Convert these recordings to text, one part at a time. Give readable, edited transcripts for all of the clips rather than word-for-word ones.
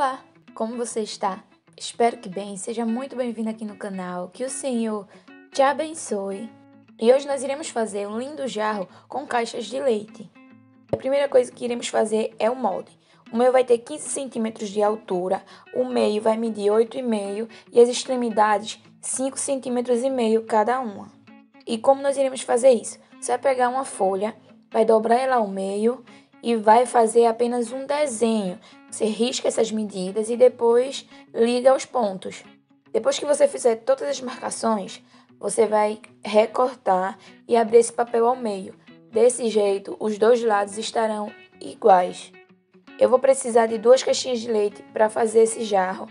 Olá, como você está? Espero que bem, seja muito bem-vindo aqui no canal, que o Senhor te abençoe. E hoje nós iremos fazer um lindo jarro com caixas de leite. A primeira coisa que iremos fazer é o molde. O meu vai ter 15 centímetros de altura, o meio vai medir 8,5 e as extremidades 5,5 centímetros cada uma. E como nós iremos fazer isso? Você vai pegar uma folha, vai dobrar ela ao meio e vai fazer apenas um desenho. Você risca essas medidas e depois liga os pontos. Depois que você fizer todas as marcações, você vai recortar e abrir esse papel ao meio. Desse jeito, os dois lados estarão iguais. Eu vou precisar de 2 caixinhas de leite para fazer esse jarro.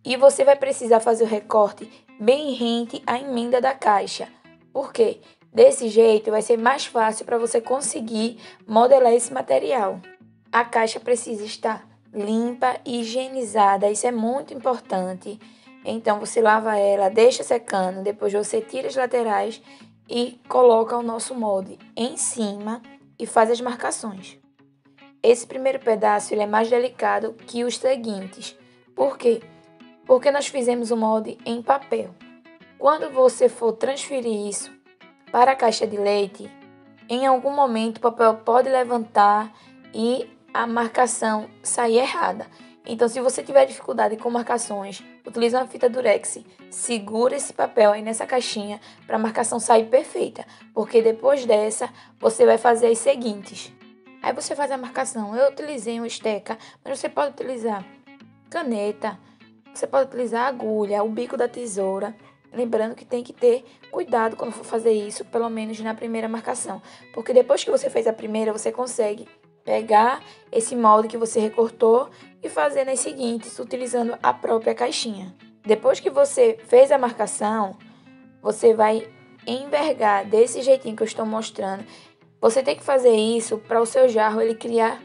E você vai precisar fazer o recorte bem rente à emenda da caixa. Por quê? Desse jeito vai ser mais fácil para você conseguir modelar esse material. A caixa precisa estar limpa e higienizada, isso é muito importante. Então você lava ela, deixa secando, depois você tira as laterais e coloca o nosso molde em cima e faz as marcações. Esse primeiro pedaço ele é mais delicado que os seguintes. Por quê? Porque nós fizemos o molde em papel. Quando você for transferir isso para a caixa de leite, em algum momento o papel pode levantar e a marcação sair errada. Então, se você tiver dificuldade com marcações, utilize uma fita durex. Segura esse papel aí nessa caixinha para a marcação sair perfeita, porque depois dessa você vai fazer as seguintes. Aí você faz a marcação. Eu utilizei um esteca, mas você pode utilizar caneta, você pode utilizar agulha, o bico da tesoura. Lembrando que tem que ter cuidado quando for fazer isso, pelo menos na primeira marcação. Porque depois que você fez a primeira, você consegue pegar esse molde que você recortou e fazer nas seguintes, utilizando a própria caixinha. Depois que você fez a marcação, você vai envergar desse jeitinho que eu estou mostrando. Você tem que fazer isso para o seu jarro ele criar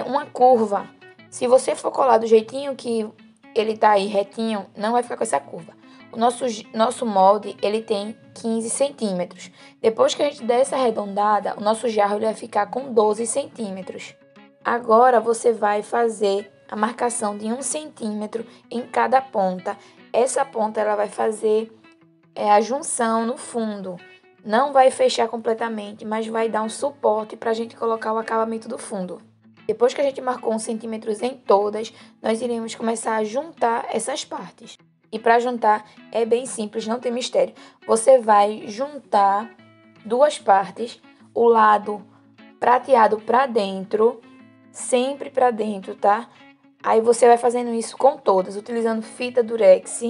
uma curva. Se você for colar do jeitinho que ele tá aí retinho, não vai ficar com essa curva. O nosso molde, ele tem 15 centímetros. Depois que a gente der essa arredondada, o nosso jarro ele vai ficar com 12 centímetros. Agora, você vai fazer a marcação de 1 centímetro em cada ponta. Essa ponta, ela vai fazer a junção no fundo. Não vai fechar completamente, mas vai dar um suporte para a gente colocar o acabamento do fundo. Depois que a gente marcou 1 centímetro em todas, nós iremos começar a juntar essas partes. E para juntar é bem simples, não tem mistério. Você vai juntar duas partes, o lado prateado para dentro, sempre para dentro, tá? Aí você vai fazendo isso com todas, utilizando fita durex.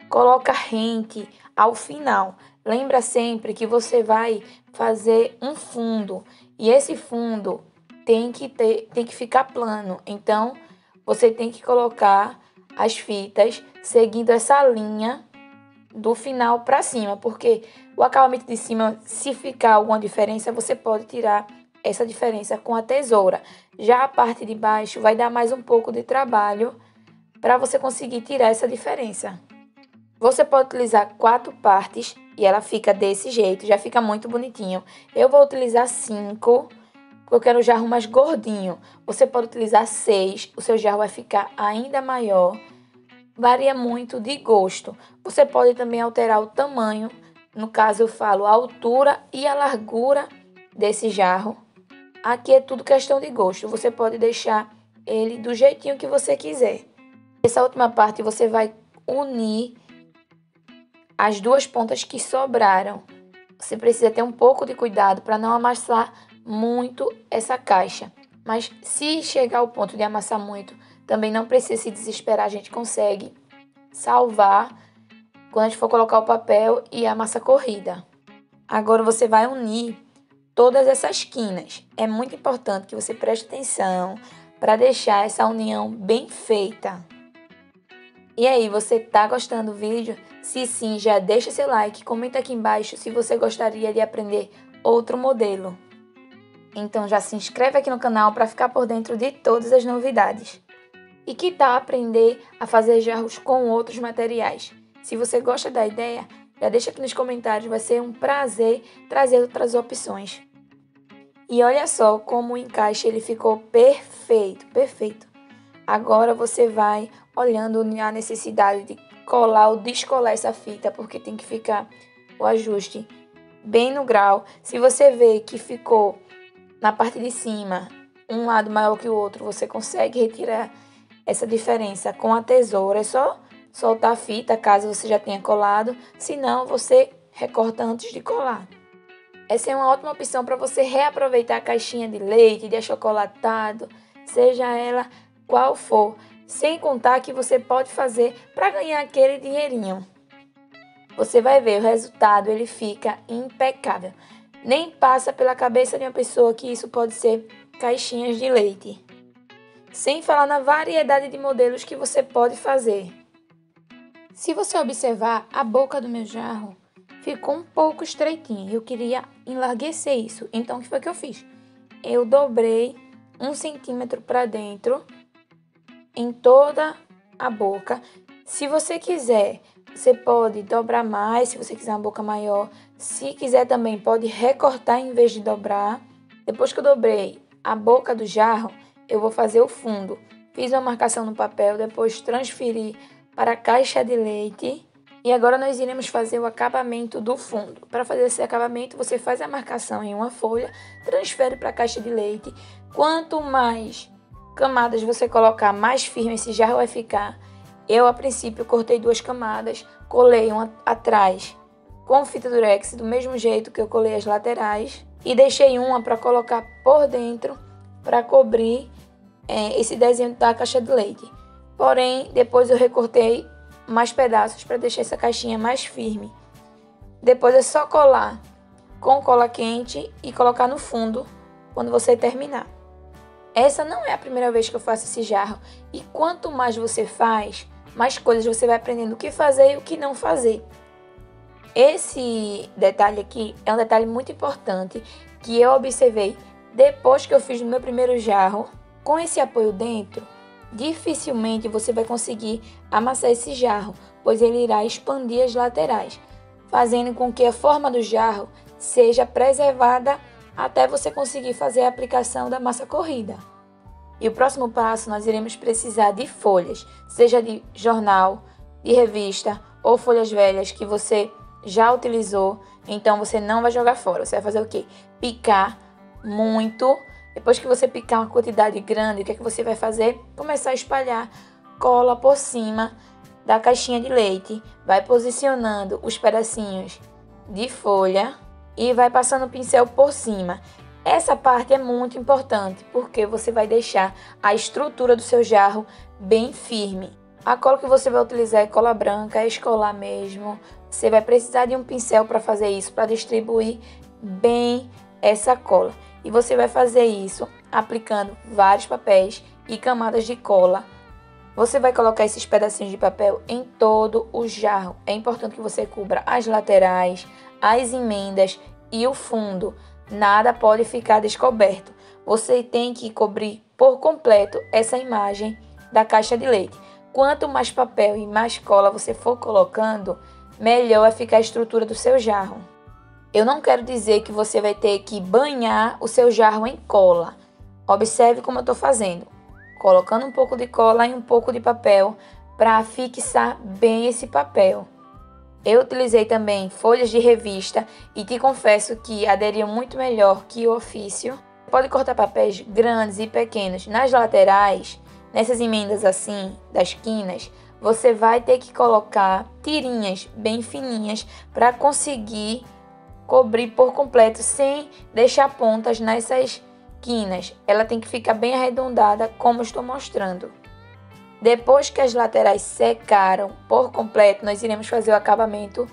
Coloca rente ao final. Lembra sempre que você vai fazer um fundo e esse fundo tem que ficar plano. Então, você tem que colocar as fitas seguindo essa linha do final para cima, porque o acabamento de cima, se ficar alguma diferença, você pode tirar essa diferença com a tesoura. Já a parte de baixo vai dar mais um pouco de trabalho para você conseguir tirar essa diferença. Você pode utilizar 4 partes e ela fica desse jeito, já fica muito bonitinho. Eu vou utilizar 5, porque eu quero o jarro mais gordinho. Você pode utilizar 6, o seu jarro vai ficar ainda maior. Varia muito de gosto. Você pode também alterar o tamanho. No caso, eu falo a altura e a largura desse jarro. Aqui é tudo questão de gosto. Você pode deixar ele do jeitinho que você quiser. Essa última parte você vai unir as duas pontas que sobraram. Você precisa ter um pouco de cuidado para não amassar muito essa caixa. Mas se chegar ao ponto de amassar muito, também não precisa se desesperar, a gente consegue salvar quando a gente for colocar o papel e a massa corrida. Agora você vai unir todas essas quinas. É muito importante que você preste atenção para deixar essa união bem feita. E aí, você tá gostando do vídeo? Se sim, já deixa seu like, comenta aqui embaixo se você gostaria de aprender outro modelo. Então já se inscreve aqui no canal para ficar por dentro de todas as novidades. E que tal aprender a fazer jarros com outros materiais? Se você gosta da ideia, já deixa aqui nos comentários, vai ser um prazer trazer outras opções. E olha só como o encaixe ele ficou perfeito, perfeito. Agora você vai olhando a necessidade de colar ou descolar essa fita, porque tem que ficar o ajuste bem no grau. Se você vê que ficou na parte de cima um lado maior que o outro, você consegue retirar essa diferença com a tesoura. É só soltar a fita caso você já tenha colado, senão você recorta antes de colar. Essa é uma ótima opção para você reaproveitar a caixinha de leite, de achocolatado, seja ela qual for, sem contar que você pode fazer para ganhar aquele dinheirinho. Você vai ver, o resultado ele fica impecável. Nem passa pela cabeça de uma pessoa que isso pode ser caixinhas de leite. Sem falar na variedade de modelos que você pode fazer. Se você observar, a boca do meu jarro ficou um pouco estreitinha. Eu queria enlarguecer isso. Então, o que foi que eu fiz? Eu dobrei 1 centímetro para dentro em toda a boca. Se você quiser, você pode dobrar mais, se você quiser uma boca maior. Se quiser também, pode recortar em vez de dobrar. Depois que eu dobrei a boca do jarro, eu vou fazer o fundo. Fiz uma marcação no papel, depois transferi para a caixa de leite. E agora nós iremos fazer o acabamento do fundo. Para fazer esse acabamento, você faz a marcação em uma folha, transfere para a caixa de leite. Quanto mais camadas você colocar, mais firme esse jarro vai ficar. Eu, a princípio, cortei 2 camadas, colei uma atrás com fita durex, do mesmo jeito que eu colei as laterais, e deixei uma para colocar por dentro, para cobrir esse desenho da caixa de leite. Porém, depois eu recortei mais pedaços para deixar essa caixinha mais firme. Depois é só colar com cola quente e colocar no fundo quando você terminar. Essa não é a primeira vez que eu faço esse jarro. E quanto mais você faz, mais coisas você vai aprendendo o que fazer e o que não fazer. Esse detalhe aqui é um detalhe muito importante que eu observei depois que eu fiz o meu primeiro jarro. Com esse apoio dentro, dificilmente você vai conseguir amassar esse jarro, pois ele irá expandir as laterais, fazendo com que a forma do jarro seja preservada até você conseguir fazer a aplicação da massa corrida. E o próximo passo, nós iremos precisar de folhas, seja de jornal, de revista ou folhas velhas que você já utilizou, então você não vai jogar fora. Você vai fazer o quê? Picar muito. Depois que você picar uma quantidade grande, o que é que você vai fazer? Começar a espalhar cola por cima da caixinha de leite. Vai posicionando os pedacinhos de folha e vai passando o pincel por cima. Essa parte é muito importante, porque você vai deixar a estrutura do seu jarro bem firme. A cola que você vai utilizar é cola branca, é escolar mesmo. Você vai precisar de um pincel para fazer isso, para distribuir bem essa cola. E você vai fazer isso aplicando vários papéis e camadas de cola. Você vai colocar esses pedacinhos de papel em todo o jarro. É importante que você cubra as laterais, as emendas e o fundo. Nada pode ficar descoberto. Você tem que cobrir por completo essa imagem da caixa de leite. Quanto mais papel e mais cola você for colocando, melhor vai ficar a estrutura do seu jarro. Eu não quero dizer que você vai ter que banhar o seu jarro em cola. Observe como eu estou fazendo. Colocando um pouco de cola e um pouco de papel para fixar bem esse papel. Eu utilizei também folhas de revista e te confesso que aderiam muito melhor que o ofício. Pode cortar papéis grandes e pequenos nas laterais, nessas emendas assim, das quinas. Você vai ter que colocar tirinhas bem fininhas para conseguir cobrir por completo sem deixar pontas nessas quinas. Ela tem que ficar bem arredondada, como estou mostrando. Depois que as laterais secaram por completo, nós iremos fazer o acabamento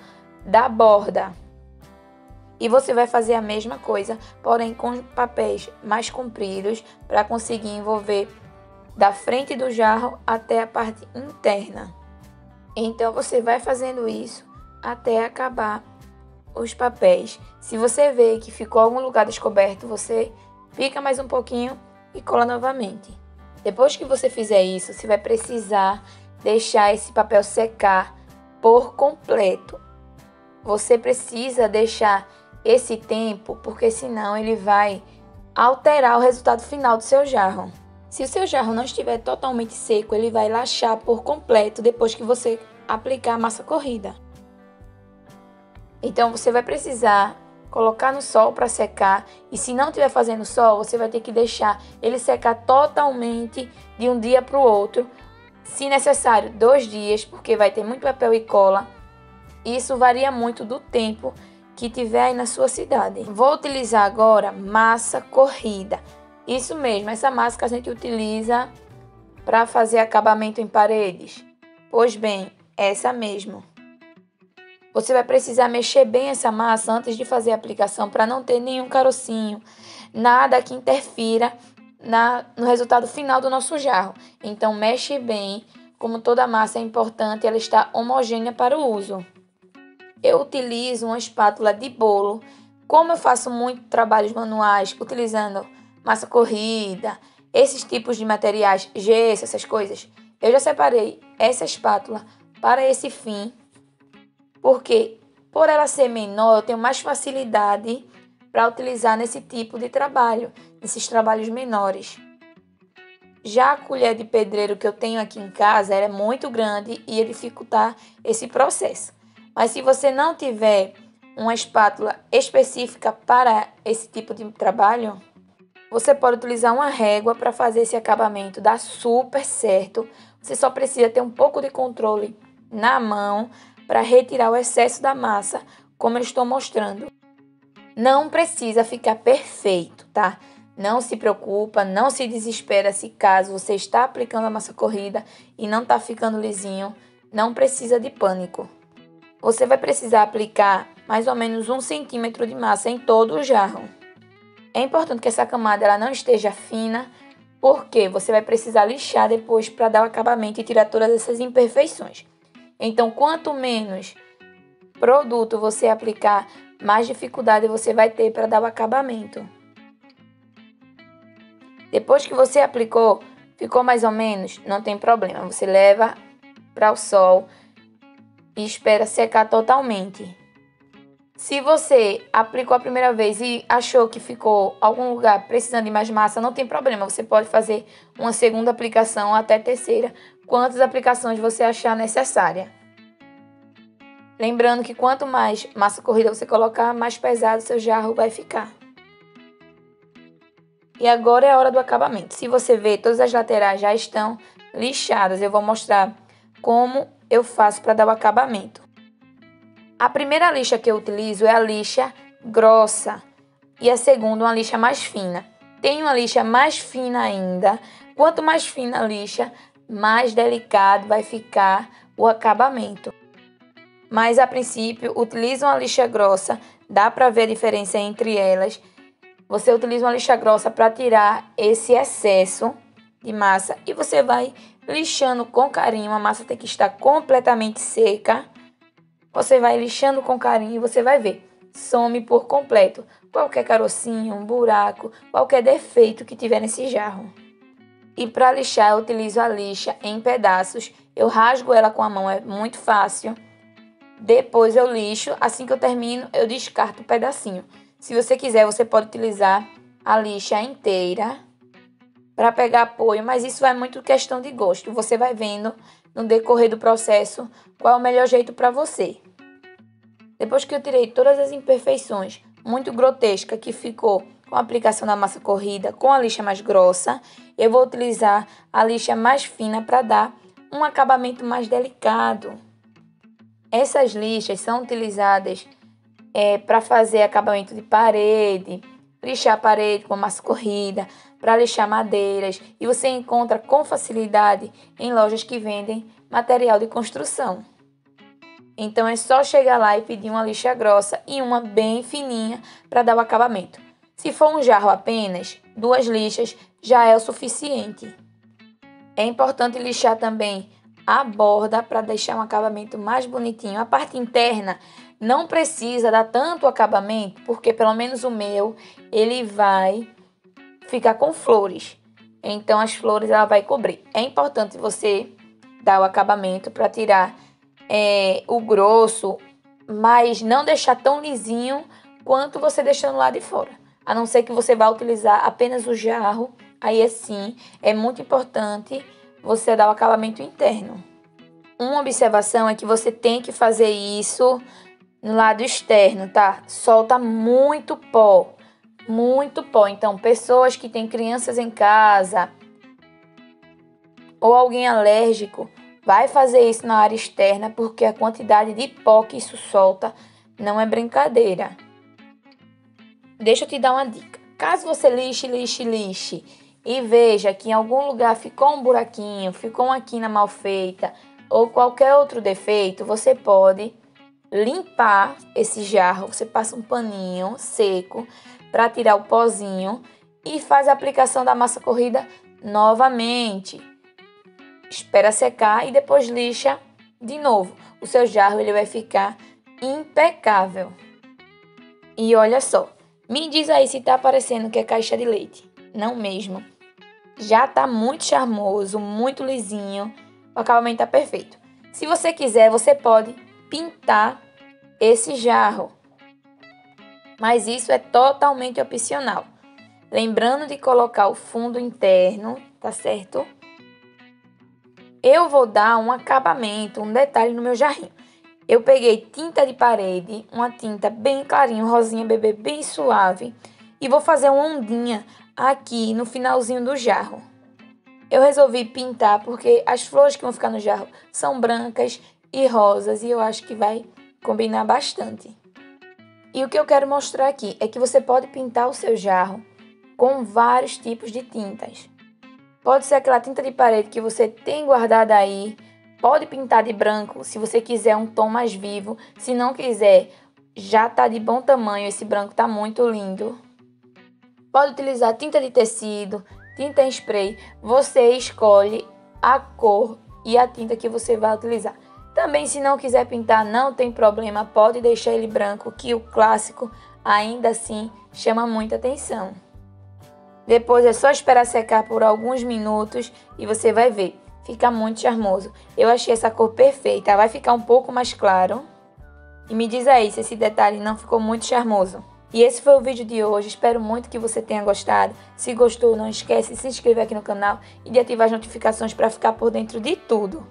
da borda. E você vai fazer a mesma coisa, porém com papéis mais compridos, para conseguir envolver da frente do jarro até a parte interna. Então você vai fazendo isso até acabar os papéis. Se você vê que ficou algum lugar descoberto, você pica mais um pouquinho e cola novamente. Depois que você fizer isso, você vai precisar deixar esse papel secar por completo. Você precisa deixar esse tempo, porque senão ele vai alterar o resultado final do seu jarro. Se o seu jarro não estiver totalmente seco, ele vai lachar por completo depois que você aplicar a massa corrida. Então você vai precisar colocar no sol para secar, e se não estiver fazendo sol, você vai ter que deixar ele secar totalmente de um dia para o outro, se necessário 2 dias, porque vai ter muito papel e cola. Isso varia muito do tempo que tiver aí na sua cidade. Vou utilizar agora massa corrida. Isso mesmo, essa massa que a gente utiliza para fazer acabamento em paredes. Pois bem, essa mesmo. Você vai precisar mexer bem essa massa antes de fazer a aplicação para não ter nenhum carocinho, nada que interfira no resultado final do nosso jarro. Então mexe bem, como toda massa é importante, ela está homogênea para o uso. Eu utilizo uma espátula de bolo. Como eu faço muito trabalhos manuais utilizando massa corrida, esses tipos de materiais, gesso, essas coisas, eu já separei essa espátula para esse fim, porque por ela ser menor, eu tenho mais facilidade para utilizar nesse tipo de trabalho, nesses trabalhos menores. Já a colher de pedreiro que eu tenho aqui em casa, ela é muito grande e ia dificultar esse processo. Mas se você não tiver uma espátula específica para esse tipo de trabalho, você pode utilizar uma régua para fazer esse acabamento, dá super certo. Você só precisa ter um pouco de controle na mão para retirar o excesso da massa, como eu estou mostrando. Não precisa ficar perfeito, tá? Não se preocupa, não se desespera se caso você está aplicando a massa corrida e não está ficando lisinho. Não precisa de pânico. Você vai precisar aplicar mais ou menos 1 centímetro de massa em todo o jarro. É importante que essa camada ela não esteja fina, porque você vai precisar lixar depois para dar o acabamento e tirar todas essas imperfeições. Então, quanto menos produto você aplicar, mais dificuldade você vai ter para dar o acabamento. Depois que você aplicou, ficou mais ou menos, não tem problema. Você leva para o sol e espera secar totalmente. Se você aplicou a primeira vez e achou que ficou algum lugar precisando de mais massa, não tem problema. Você pode fazer uma segunda aplicação até terceira, quantas aplicações você achar necessária. Lembrando que quanto mais massa corrida você colocar, mais pesado seu jarro vai ficar. E agora é a hora do acabamento. Se você ver, todas as laterais já estão lixadas. Eu vou mostrar como eu faço para dar o acabamento. A primeira lixa que eu utilizo é a lixa grossa e a segunda uma lixa mais fina. Tem uma lixa mais fina ainda. Quanto mais fina a lixa, mais delicado vai ficar o acabamento. Mas a princípio, utiliza uma lixa grossa, dá para ver a diferença entre elas. Você utiliza uma lixa grossa para tirar esse excesso de massa e você vai lixando com carinho. A massa tem que estar completamente seca. Você vai lixando com carinho e você vai ver. Some por completo qualquer carocinho, um buraco, qualquer defeito que tiver nesse jarro. E para lixar eu utilizo a lixa em pedaços. Eu rasgo ela com a mão, é muito fácil. Depois eu lixo, assim que eu termino eu descarto o pedacinho. Se você quiser, você pode utilizar a lixa inteira para pegar apoio, mas isso vai muito questão de gosto. Você vai vendo no decorrer do processo qual é o melhor jeito para você. Depois que eu tirei todas as imperfeições muito grotescas que ficou com a aplicação da massa corrida com a lixa mais grossa, eu vou utilizar a lixa mais fina para dar um acabamento mais delicado. Essas lixas são utilizadas para fazer acabamento de parede, lixar a parede com massa corrida, para lixar madeiras, e você encontra com facilidade em lojas que vendem material de construção. Então é só chegar lá e pedir uma lixa grossa e uma bem fininha para dar o acabamento. Se for um jarro apenas, 2 lixas já é o suficiente. É importante lixar também a borda para deixar um acabamento mais bonitinho. A parte interna não precisa dar tanto acabamento, porque pelo menos o meu, ele vai ficar com flores. Então as flores ela vai cobrir. É importante você dar o acabamento para tirar o grosso, mas não deixar tão lisinho quanto você deixando lá de fora. A não ser que você vá utilizar apenas o jarro aí assim é muito importante você dar o acabamento interno. Uma observação é que você tem que fazer isso no lado externo, tá? Solta muito pó. Muito pó. Então, pessoas que têm crianças em casa ou alguém alérgico, vai fazer isso na área externa, porque a quantidade de pó que isso solta não é brincadeira. Deixa eu te dar uma dica. Caso você lixe e veja que em algum lugar ficou um buraquinho, ficou uma quina mal feita ou qualquer outro defeito, você pode limpar esse jarro. Você passa um paninho seco para tirar o pozinho e faz a aplicação da massa corrida novamente. Espera secar e depois lixa de novo. O seu jarro ele vai ficar impecável. E olha só, me diz aí se tá parecendo que é caixa de leite. Não mesmo. Já tá muito charmoso, muito lisinho. O acabamento tá perfeito. Se você quiser, você pode pintar esse jarro. Mas isso é totalmente opcional. Lembrando de colocar o fundo interno, tá certo? Eu vou dar um acabamento, um detalhe no meu jarrinho. Eu peguei tinta de parede, uma tinta bem clarinha, rosinha bebê, bem suave. E vou fazer uma ondinha aqui no finalzinho do jarro. Eu resolvi pintar porque as flores que vão ficar no jarro são brancas e rosas. E eu acho que vai combinar bastante. E o que eu quero mostrar aqui é que você pode pintar o seu jarro com vários tipos de tintas. Pode ser aquela tinta de parede que você tem guardada aí. Pode pintar de branco, se você quiser um tom mais vivo. Se não quiser, já tá de bom tamanho. Esse branco tá muito lindo. Pode utilizar tinta de tecido, tinta em spray. Você escolhe a cor e a tinta que você vai utilizar. Também, se não quiser pintar, não tem problema. Pode deixar ele branco, que o clássico ainda assim chama muita atenção. Depois é só esperar secar por alguns minutos e você vai ver. Fica muito charmoso. Eu achei essa cor perfeita. Vai ficar um pouco mais claro. E me diz aí se esse detalhe não ficou muito charmoso. E esse foi o vídeo de hoje. Espero muito que você tenha gostado. Se gostou, não esquece de se inscrever aqui no canal e de ativar as notificações para ficar por dentro de tudo.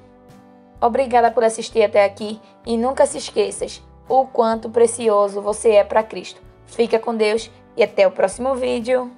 Obrigada por assistir até aqui e nunca se esqueças o quanto precioso você é para Cristo. Fica com Deus e até o próximo vídeo.